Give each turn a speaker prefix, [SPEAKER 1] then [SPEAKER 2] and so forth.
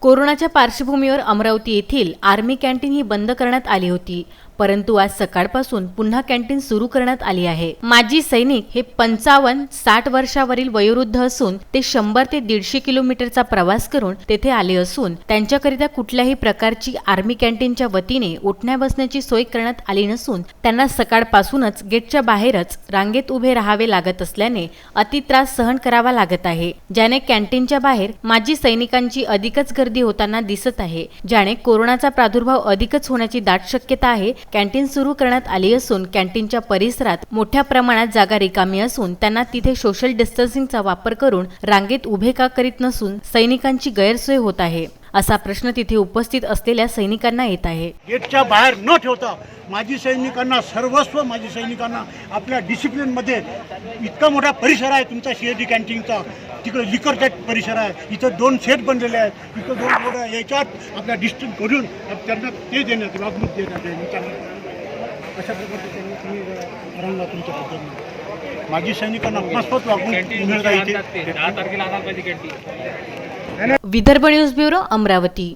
[SPEAKER 1] कोरोनाच्या पार्श्वभूमीवर अमरावती येथील आर्मी कॅन्टीन ही बंद करण्यात आली होती, परंतु आज सकाळपासून पुन्हा कॅन्टीन सुरू करण्यात आली आहे। माजी सैनिक हे 55-60 वर्षावरील वयोवृद्ध असून ते 100 ते 150 किलोमीटरचा प्रवास करून तेथे आले असून त्यांच्याकरिता कुठल्याही प्रकारची आर्मी कॅन्टीनच्या वतीने उठण्या बसण्याची सोय करण्यात आली नसून त्यांना सकाळपासूनच गेटच्या बाहेरच रांगेत उभे राहावे लागत असल्याने अति त्रास सहन करावा लागत आहे, ज्याने कॅन्टीनच्या बाहेर माजी सैनिकांची अधिकच गर्दी होताना दिसत आहे, ज्याने कोरोनाचा प्रादुर्भाव अधिकच होण्याची दाट शक्यता आहे। कॅन्टीन सुरू करण्यात आली असून कॅन्टीनच्या परिसरात मोठ्या प्रमाणात जागा रिकामी असून त्यांना तिथे सोशल डिस्टन्सिंगचा वापर करून रांगेत उभे का करीत नसून सैनिकांची गैरसोय होत आहे, असा प्रश्न तिथे उपस्थित असलेल्या सैनिकांना येत आहे।
[SPEAKER 2] गेटच्या बाहेर न ठेवता माजी सैनिकांना सर्वस्व माजी सैनिकांना आपल्या डिसिप्लिनमध्ये इतका मोठा परिसर आहे तुमचा सीएडी कॅन्टीनचा, तिकडे लिकरचा परिसर आहे, इथं 2 सेट बनलेले आहेत, इथं 2 बोर्ड आहे, याच्यात आपल्या डिस्टन्स करून त्यांना ते देण्यात वागणूक देण्यात अशा प्रकारचे तुम्ही रंगा तुमच्या पद्धतीने माजी सैनिकांना मस्पत वागणूक मिळत आहे इथे।
[SPEAKER 1] Vidarbha news bureau, Amravati.